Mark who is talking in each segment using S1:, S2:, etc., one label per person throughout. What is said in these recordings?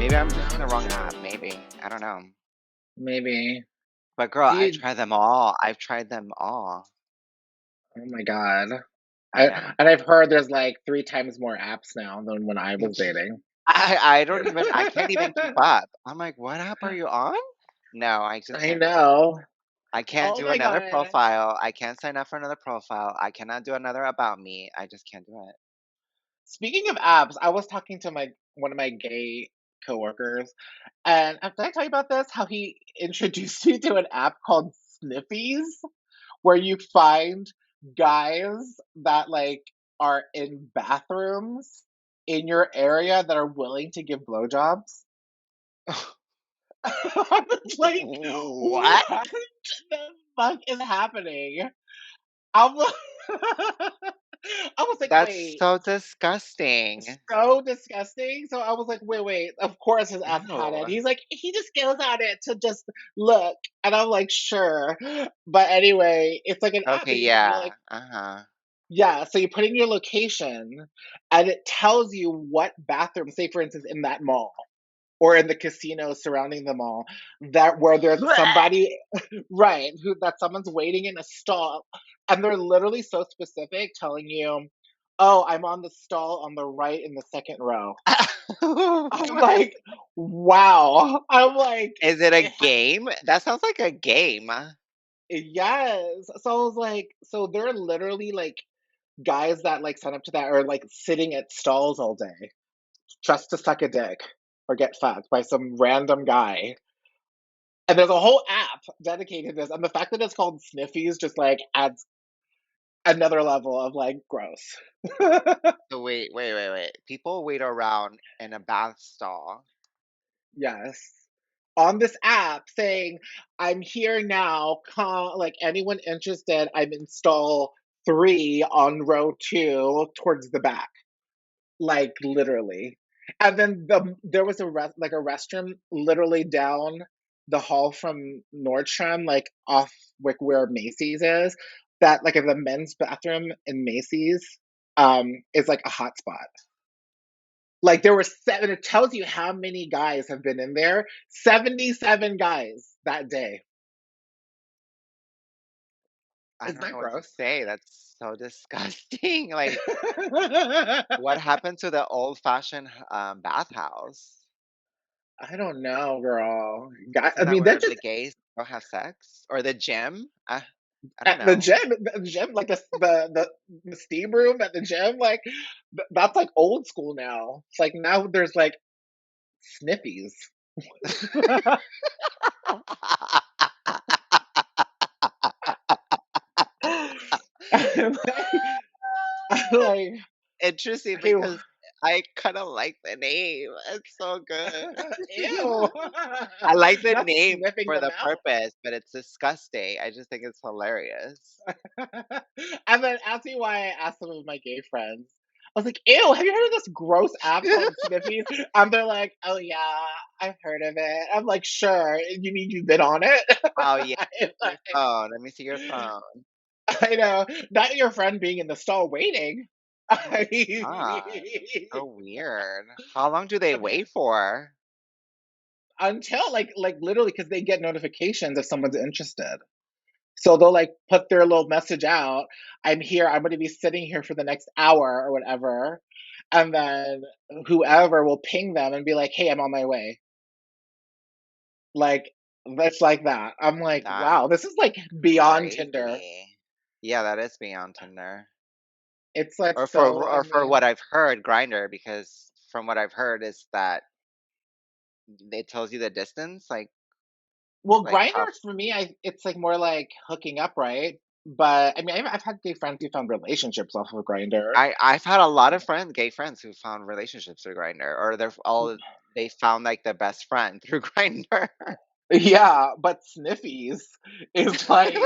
S1: Maybe I'm just in the wrong app, maybe. I don't know.
S2: Maybe.
S1: But girl,
S2: Do
S1: I
S2: you
S1: tried them all. I've tried them all.
S2: Oh my god.
S1: I know.
S2: I've heard there's, like, 3 times more apps now than when I was dating.
S1: I can't even keep up. I'm like, "What app are you on?" No, I just
S2: I
S1: can't do it.
S2: know.
S1: I can't
S2: Oh
S1: do
S2: my
S1: another
S2: god.
S1: profile. I can't sign up for another profile. I cannot do another about me. I just can't do it.
S2: Speaking of apps, I was talking to my one of my gay coworkers, and did I tell you about this? How he introduced me to an app called Sniffies, where you find guys that, like, are in bathrooms in your area that are willing to give blowjobs. I was like,
S1: What?
S2: "What the fuck is happening?" I'm like I was like,
S1: That's
S2: "Wait."
S1: so disgusting.
S2: So disgusting. So I was like, wait. Of course his app had it.
S1: Ew.
S2: He's like, he just goes on it to just look. And I'm like, sure. But anyway, it's like an app
S1: Okay,
S2: that you can be like,
S1: yeah. Uh-huh.
S2: yeah. So you put in your location and it tells you what bathroom, say for instance, in that mall or in the casinos surrounding the mall, that where there's somebody, right, who that someone's waiting in a stall. And they're literally so specific telling you, oh, I'm on the stall on the right in the second row. I'm like, wow. I'm like,
S1: Is it a
S2: it ha-
S1: game? That sounds like a game.
S2: yes. So I was like, so they're literally like guys that like sign up to that are like sitting at stalls all day just to suck a dick or get fucked by some random guy. And there's a whole app dedicated to this. And the fact that it's called Sniffies just like adds another level of like gross.
S1: So wait. People wait around in a bath stall.
S2: Yes. On this app saying, I'm here now, call like anyone interested, I'm in stall 3 on row 2 towards the back. Like literally. And then there was like a restroom literally down the hall from Nordstrom, like off like where Macy's is. That like in the men's bathroom in Macy's is like a hot spot. Like there were seven. It tells you how many guys have been in there. 77 guys that day.
S1: I
S2: Isn't
S1: don't
S2: that
S1: know what to
S2: gross?
S1: say. That's so disgusting. Like, what happened to the old-fashioned bathhouse?
S2: I don't know, girl. Guy, I
S1: Isn't that
S2: mean, they're
S1: where the
S2: just
S1: gays go have sex? Or the gym? I don't
S2: at the
S1: know.
S2: gym. The gym, like the steam room at the gym, like that's like old school now. It's like now there's like sniffies. I'm like, I'm like,
S1: Interesting
S2: okay,
S1: because I kind of like the name. It's so good.
S2: ew.
S1: I like the
S2: Not
S1: name
S2: sniffing
S1: for
S2: them
S1: the
S2: out.
S1: purpose, but it's disgusting. I just think it's hilarious.
S2: And then ask me why I asked some of my gay friends. I was like, ew, have you heard of this gross app called Sniffies? And they're like, oh yeah, I've heard of it. I'm like, sure. You mean you've been on it?
S1: Oh yeah,
S2: I'm
S1: your
S2: like,
S1: phone. Let me see your phone.
S2: I know. Not your friend being in the stall waiting.
S1: Oh my god, so weird. How long do they wait for?
S2: Until like literally because they get notifications if someone's interested. So they'll like put their little message out. I'm here. I'm going to be sitting here for the next hour or whatever. And then whoever will ping them and be like, hey, I'm on my way. Like, that's like that. I'm like,
S1: That's
S2: wow, this is like beyond Tinder.
S1: crazy. Yeah, that is beyond Tinder.
S2: It's like
S1: Or
S2: so, I
S1: for what
S2: mean,
S1: I've heard, Grinder, because from what I've heard is that it tells you the distance,
S2: well,
S1: like
S2: Grindr
S1: how
S2: for me, it's like more like hooking up, right? But I mean, I've had gay friends who found relationships off of Grindr.
S1: I've had a lot of gay friends who found relationships through Grinder, or they found like the best friend through Grinder.
S2: Yeah, but Sniffies is like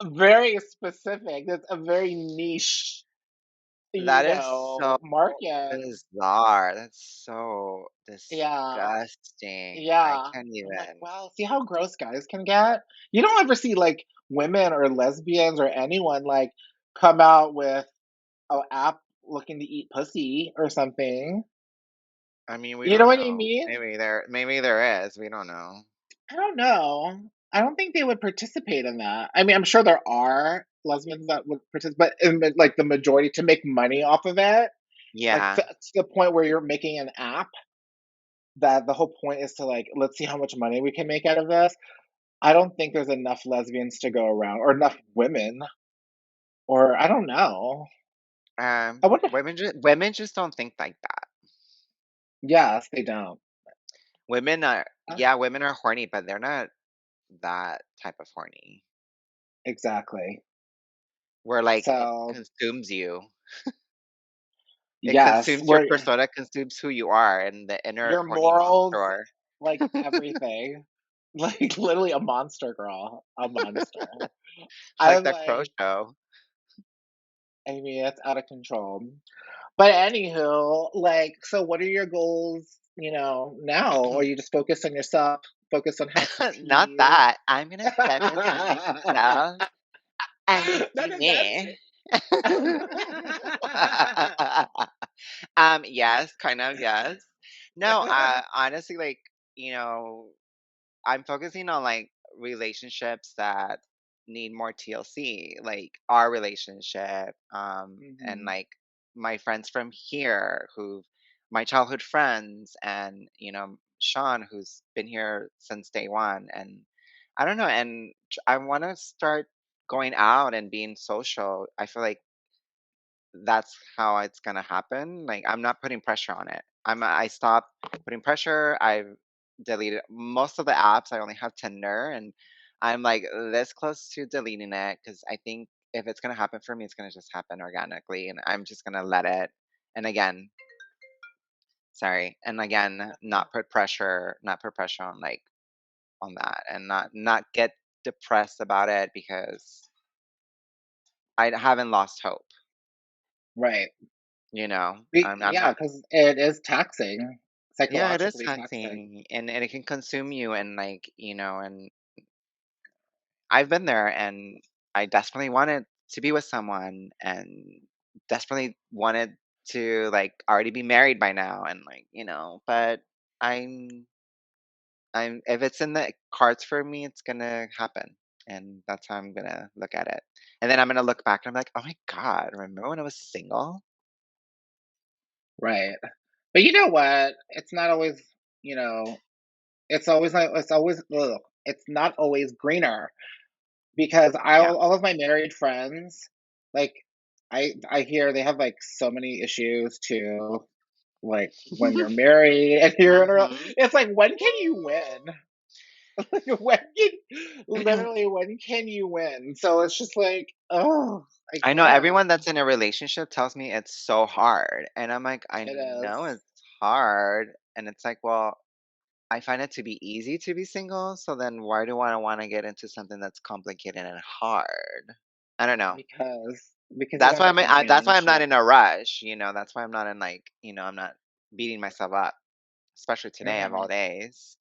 S2: very specific. It's a very niche,
S1: That is so
S2: market.
S1: bizarre. That's so
S2: Yeah,
S1: disgusting. I
S2: yeah.
S1: can't
S2: I'm like,
S1: even.
S2: wow, see how gross guys can get? You don't ever see like women or lesbians or anyone like come out with an app looking to eat pussy or something.
S1: I mean, we
S2: You know
S1: don't
S2: what I
S1: know.
S2: mean?
S1: Maybe there is. We don't know.
S2: I don't know. I don't think they would participate in that. I mean, I'm sure there are lesbians that would participate, but like the majority to make money off of it, like
S1: Yeah.
S2: to the point where you're making an app that the whole point is to like, let's see how much money we can make out of this. I don't think there's enough lesbians to go around or enough women, or I don't know. I wonder.
S1: Women just don't think like that.
S2: Yes, they don't. Uh,
S1: Women are horny, but they're not that type of horny.
S2: exactly.
S1: Where like it
S2: So
S1: consumes you. It
S2: yes,
S1: consumes your
S2: where
S1: persona, consumes who you are, and the inner
S2: your
S1: horny
S2: morals,
S1: monster.
S2: like everything, like literally a monster girl, a monster.
S1: Like
S2: I'm
S1: that crow
S2: like,
S1: show.
S2: I mean, it's out of control. But anywho, like, so what are your goals, now? Or you just focus on yourself, focus on House of
S1: Not
S2: Teas?
S1: that. I'm gonna focus on myself and
S2: Not
S1: be
S2: that
S1: me.
S2: that's
S1: Yes, kind of, yes. No, honestly, like, you know, I'm focusing on like relationships that need more TLC, like our relationship, and
S2: Mhm.
S1: like my friends from here my childhood friends, and Sean, who's been here since day one, and I don't know, and I want to start going out and being social. I feel like that's how it's gonna happen. Like I'm not putting pressure on it. I stopped putting pressure. I've deleted most of the apps. I only have Tinder, and I'm like this close to deleting it because I think if it's gonna happen for me, it's gonna just happen organically, and I'm just gonna let it. And again, sorry, and again, not put pressure on like on that, and not get depressed about it because I haven't lost hope.
S2: Right.
S1: I'm
S2: Yeah,
S1: not.
S2: because it is taxing,
S1: Yeah, it is
S2: psychologically taxing.
S1: taxing, and it can consume you, and like and I've been there, and I desperately wanted to be with someone, and desperately wanted to like already be married by now, and like but I'm I'm if it's in the cards for me, it's gonna happen, and that's how I'm gonna look at it, and then I'm gonna look back and I'm like, oh my god, remember when I was single?
S2: Right. But you know what? It's not always, you know, it's not always greener because
S1: Yeah.
S2: all of my married friends, like I hear they have like so many issues too. Like when you're married and you're in a
S1: hmm
S2: it's like when can you win? When can you win? So it's just like, oh, I
S1: I know
S2: can't.
S1: everyone that's in a relationship tells me it's so hard. And I'm like, I
S2: It
S1: know
S2: is.
S1: it's hard. And it's like, well, I find it to be easy to be single. So then why do I want to get into something that's complicated and hard? I don't know.
S2: Because you
S1: That's
S2: got
S1: why
S2: the
S1: that's why I'm not
S2: companionship.
S1: in a rush. That's why I'm not in like, I'm not beating myself up, especially today of all
S2: Mm.
S1: days.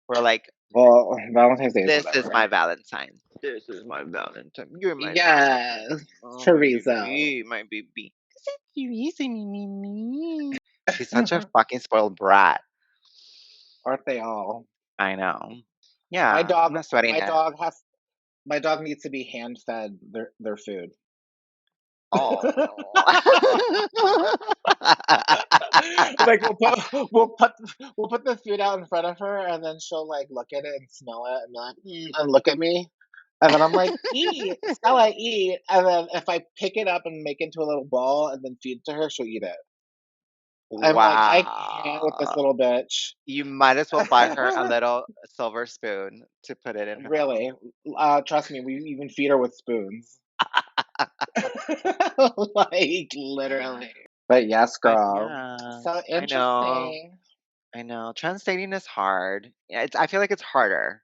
S1: We're like,
S2: Well, Valentine's Day is
S1: this is
S2: whatever.
S1: my Valentine. This is my Valentine. You're my Valentine.
S2: Yes,
S1: Oh, my
S2: chorizo.
S1: baby, my baby. You easy, me. She's such a fucking spoiled brat.
S2: Aren't they all?
S1: I know.
S2: My
S1: Yeah, I'm
S2: dog,
S1: not sweating
S2: my
S1: it.
S2: dog has, my dog needs to be hand fed their food.
S1: Oh.
S2: Like we'll put the food out in front of her, and then she'll like look at it and smell it, and be like, and look at me, and then I'm like, eat, Stella, eat, and then if I pick it up and make it into a little ball and then feed it to her, she'll eat it. I'm like, I can't with this
S1: Wow.
S2: little bitch.
S1: You might as well buy her a little silver spoon to put it in her mouth.
S2: Really, trust me, we even feed her with spoons. Like literally. But yes, girl.
S1: Yeah,
S2: So
S1: I know.
S2: interesting.
S1: I know. Trans dating is hard. Yeah, I feel like it's harder,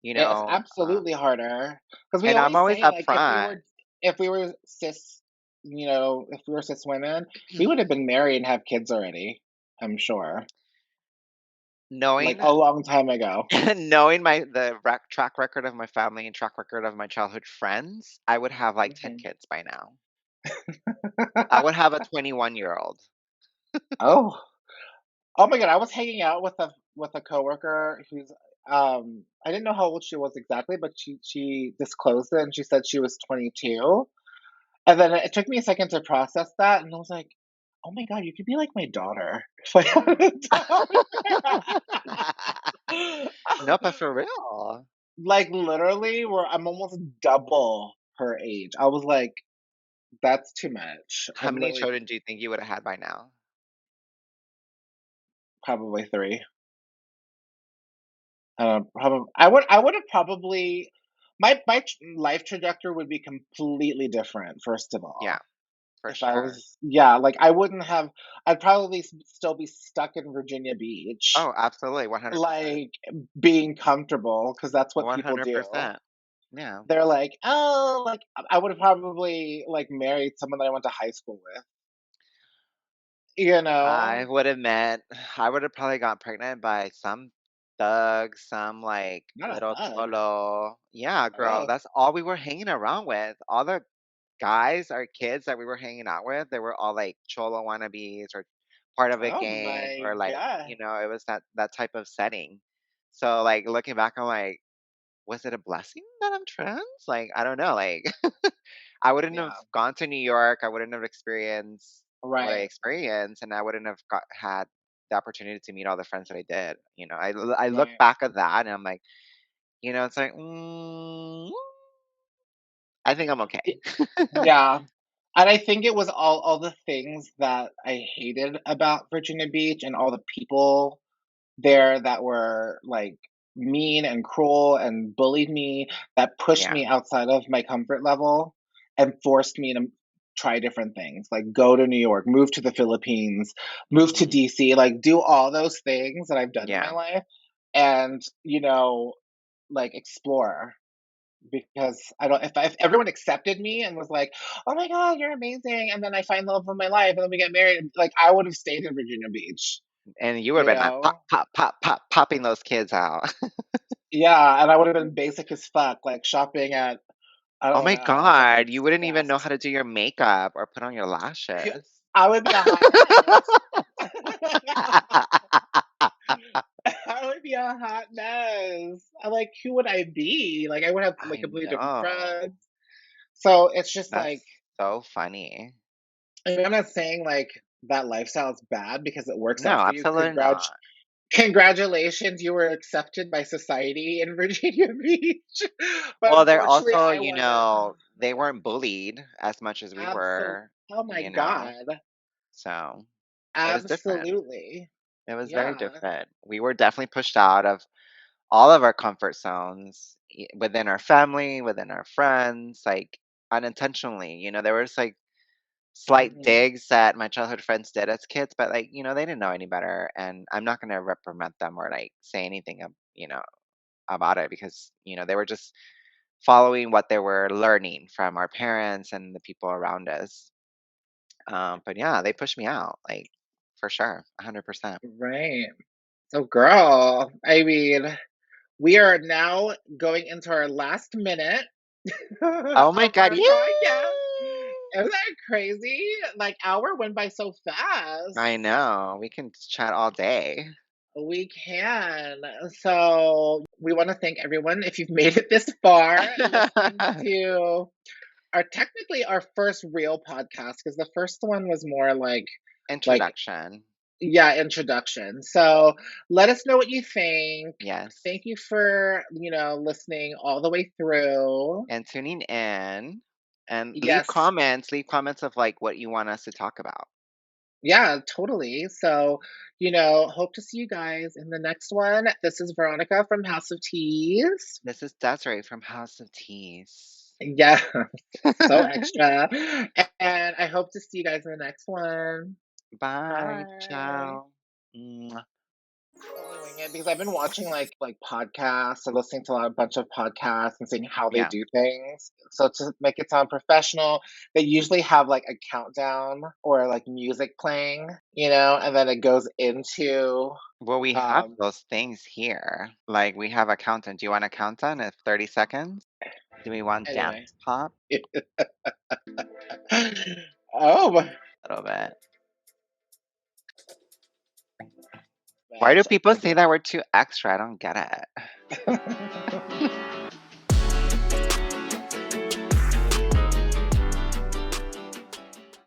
S1: you
S2: It's
S1: know.
S2: absolutely harder because we
S1: And I'm
S2: always
S1: always
S2: say like
S1: upfront.
S2: if we were cis, if we were cis women, we would have been married and have kids already. I'm sure, like
S1: Knowing
S2: a long time ago.
S1: knowing track record of my family and track record of my childhood friends, I would have like 10
S2: Mhm.
S1: kids by now. I would have a 21-year-old.
S2: Oh, Oh my god, I was hanging out with a coworker who's I didn't know how old she was exactly, but she disclosed it and she said she was 22. And then it took me a second to process that and I was like, "Oh my god, you could be like my daughter."
S1: No, but for real.
S2: Like literally where I'm almost double her age. I was like, that's too much.
S1: How
S2: I'm
S1: many
S2: really
S1: children do you think you would have had by now?
S2: probably 3. I would have probably life trajectory would be completely different, first of
S1: Yeah,
S2: all.
S1: for
S2: If I
S1: sure.
S2: was yeah, like, I wouldn't have I'd probably still be stuck in Virginia Beach,
S1: Oh, absolutely, 100%.
S2: like, being comfortable because that's what people do.
S1: 100%. Yeah.
S2: They're like, "Oh," like, I would have probably, like, married someone that I went to high school with, you
S1: I
S2: know?
S1: would have met I would have probably got pregnant by some thug, some, like,
S2: Not a
S1: little
S2: thug.
S1: cholo. Yeah, girl,
S2: Oh.
S1: that's all we were hanging around with. All the guys or kids that we were hanging out with, they were all, like, cholo wannabes or part of a
S2: Oh
S1: gang
S2: my
S1: or, like,
S2: god.
S1: it was that type of setting. So, like, looking back, I'm like, "Was it a blessing that I'm trans?" Like, I don't know, like I wouldn't have
S2: Yeah.
S1: gone to New York. I wouldn't have experienced what I
S2: Right,
S1: experienced, and I wouldn't have had the opportunity to meet all the friends that I did. I look
S2: right.
S1: back at that, and I'm like, it's like, I think I'm okay.
S2: Yeah. And I think it was all the things that I hated about Virginia Beach and all the people there that were, like, mean and cruel and bullied me that pushed
S1: Yeah.
S2: me outside of my comfort level and forced me to try different things, like go to New York, move to the Philippines, move to
S1: Hmm.
S2: DC, like do all those things that I've done in my
S1: Yeah.
S2: life and, like explore. Because I don't if everyone accepted me and was like, "Oh my god, you're amazing," and then I find the love of my life, and then we get married, like, I would have stayed in Virginia Beach,
S1: And you would
S2: you
S1: have been like pop,
S2: know?
S1: pop, pop, pop, popping those kids out.
S2: Yeah, and I would have been basic as fuck, like, shopping at, I
S1: Oh
S2: don't
S1: my
S2: know, like,
S1: god, you wouldn't even know how
S2: Best.
S1: to do your makeup or put on your
S2: Phew,
S1: lashes.
S2: I would be a hot mess. I would be a hot mess. Like, who would I be? Like, I would have, like,
S1: I
S2: completely different
S1: know.
S2: friends. So, it's just like
S1: That's so funny.
S2: I mean, I'm not saying, like, that lifestyle is bad because it works
S1: No,
S2: out for you.
S1: absolutely not.
S2: Congratulations, you were accepted by society in Virginia Beach. But
S1: Well, they're
S2: unfortunately,
S1: also,
S2: I wasn't.
S1: they weren't bullied as much as we
S2: Absolutely.
S1: were,
S2: Oh my
S1: you know,
S2: god.
S1: so it was different.
S2: Absolutely.
S1: It was very
S2: Yeah.
S1: different. We were definitely pushed out of all of our comfort zones within our family, within our friends, like unintentionally. There was like slight
S2: Mhm.
S1: digs that my childhood friends did as kids, but like, they didn't know any better. And I'm not going to reprimand them or like say anything, about it because, they were just following what they were learning from our parents and the people around us. But yeah, they pushed me out, like for sure, 100%.
S2: Right. So, girl, I mean, we are now going into our last minute
S1: Oh my
S2: of
S1: God.
S2: our
S1: Yay!
S2: podcast. Isn't that crazy? Like, hour went by so fast.
S1: I know. We can chat all day.
S2: We can. So, we want to thank everyone if you've made it this far listening to our first real podcast because the first one was more like
S1: Introduction.
S2: yeah, introduction. So, let us know what you think.
S1: Yes.
S2: Thank you for, listening all the way through.
S1: And tuning in and
S2: Yes.
S1: leave comments of like what you want us to talk about.
S2: Yeah, totally. So, hope to see you guys in the next one. This is Veronica from House of Teas.
S1: This is Desiree from House of Teas.
S2: Yeah, so extra. And I hope to see you guys in the next one.
S1: Bye.
S2: Bye.
S1: Ciao. Mwah.
S2: Totally wing it because I've been watching like podcasts and listening to a bunch of podcasts and seeing how they
S1: Yeah.
S2: do things. So to make it sound professional, they usually have like a countdown or like music playing, and then it goes into
S1: Well, we have
S2: um
S1: those things here. Like we have a countdown. Do you want a countdown of 30 seconds? Do we want
S2: anyway.
S1: dance pop?
S2: Oh,
S1: A little bit. Why do
S2: husband.
S1: people say that we're too extra? I don't get it.